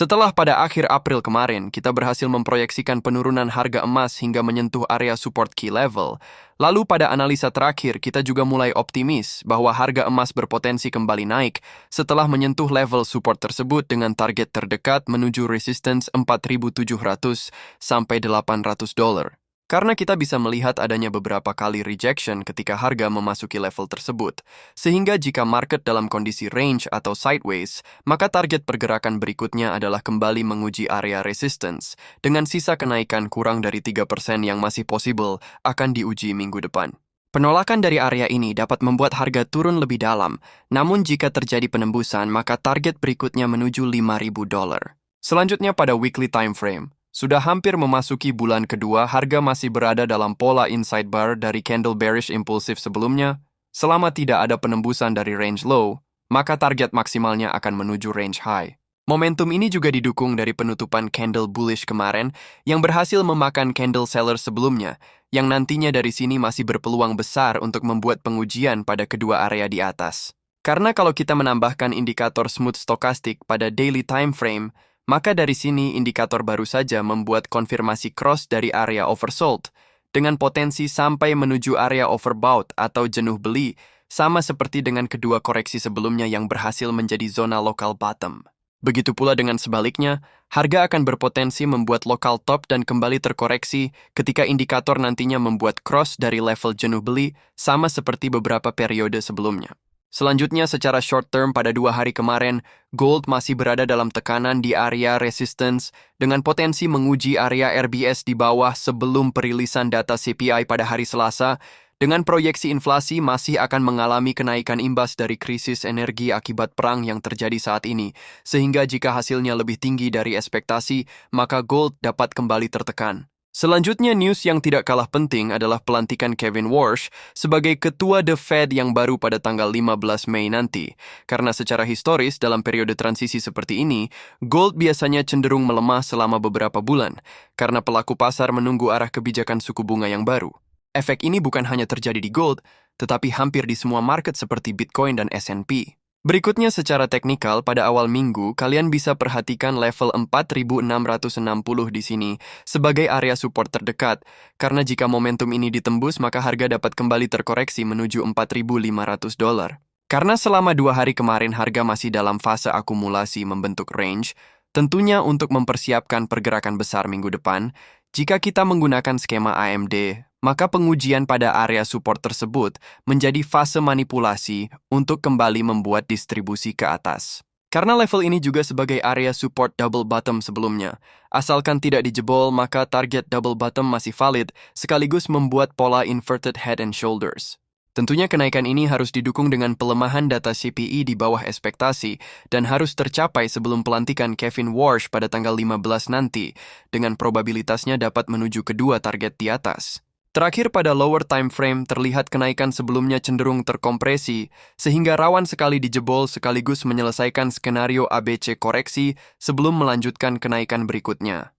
Setelah pada akhir April kemarin, kita berhasil memproyeksikan penurunan harga emas hingga menyentuh area support key level. Lalu pada analisa terakhir, kita juga mulai optimis bahwa harga emas berpotensi kembali naik setelah menyentuh level support tersebut dengan target terdekat menuju resistance 4.700 sampai $800. Karena kita bisa melihat adanya beberapa kali rejection ketika harga memasuki level tersebut, sehingga jika market dalam kondisi range atau sideways, maka target pergerakan berikutnya adalah kembali menguji area resistance, dengan sisa kenaikan kurang dari 3% yang masih possible akan diuji minggu depan. Penolakan dari area ini dapat membuat harga turun lebih dalam, namun jika terjadi penembusan, maka target berikutnya menuju $5.000. Selanjutnya pada weekly time frame. Sudah hampir memasuki bulan kedua, harga masih berada dalam pola inside bar dari candle bearish impulsif sebelumnya. Selama tidak ada penembusan dari range low, maka target maksimalnya akan menuju range high. Momentum ini juga didukung dari penutupan candle bullish kemarin yang berhasil memakan candle seller sebelumnya, yang nantinya dari sini masih berpeluang besar untuk membuat pengujian pada kedua area di atas. Karena kalau kita menambahkan indikator smooth stochastic pada daily time frame, maka dari sini indikator baru saja membuat konfirmasi cross dari area oversold dengan potensi sampai menuju area overbought atau jenuh beli, sama seperti dengan kedua koreksi sebelumnya yang berhasil menjadi zona local bottom. Begitu pula dengan sebaliknya, harga akan berpotensi membuat local top dan kembali terkoreksi ketika indikator nantinya membuat cross dari level jenuh beli, sama seperti beberapa periode sebelumnya. Selanjutnya, secara short term pada 2 hari kemarin, gold masih berada dalam tekanan di area resistance dengan potensi menguji area RBS di bawah sebelum perilisan data CPI pada hari Selasa, dengan proyeksi inflasi masih akan mengalami kenaikan imbas dari krisis energi akibat perang yang terjadi saat ini, sehingga jika hasilnya lebih tinggi dari ekspektasi, maka gold dapat kembali tertekan. Selanjutnya, news yang tidak kalah penting adalah pelantikan Kevin Warsh sebagai ketua The Fed yang baru pada tanggal 15 Mei nanti. Karena secara historis dalam periode transisi seperti ini, gold biasanya cenderung melemah selama beberapa bulan karena pelaku pasar menunggu arah kebijakan suku bunga yang baru. Efek ini bukan hanya terjadi di gold, tetapi hampir di semua market seperti Bitcoin dan S&P. Berikutnya secara teknikal, pada awal minggu, kalian bisa perhatikan level 4.660 di sini sebagai area support terdekat, karena jika momentum ini ditembus, maka harga dapat kembali terkoreksi menuju $4.500. Karena selama 2 hari kemarin harga masih dalam fase akumulasi membentuk range, tentunya untuk mempersiapkan pergerakan besar minggu depan, jika kita menggunakan skema AMD, maka pengujian pada area support tersebut menjadi fase manipulasi untuk kembali membuat distribusi ke atas. Karena level ini juga sebagai area support double bottom sebelumnya, asalkan tidak dijebol maka target double bottom masih valid sekaligus membuat pola inverted head and shoulders. Tentunya kenaikan ini harus didukung dengan pelemahan data CPI di bawah ekspektasi dan harus tercapai sebelum pelantikan Kevin Warsh pada tanggal 15 nanti, dengan probabilitasnya dapat menuju kedua target di atas. Terakhir pada lower time frame terlihat kenaikan sebelumnya cenderung terkompresi sehingga rawan sekali dijebol sekaligus menyelesaikan skenario ABC koreksi sebelum melanjutkan kenaikan berikutnya.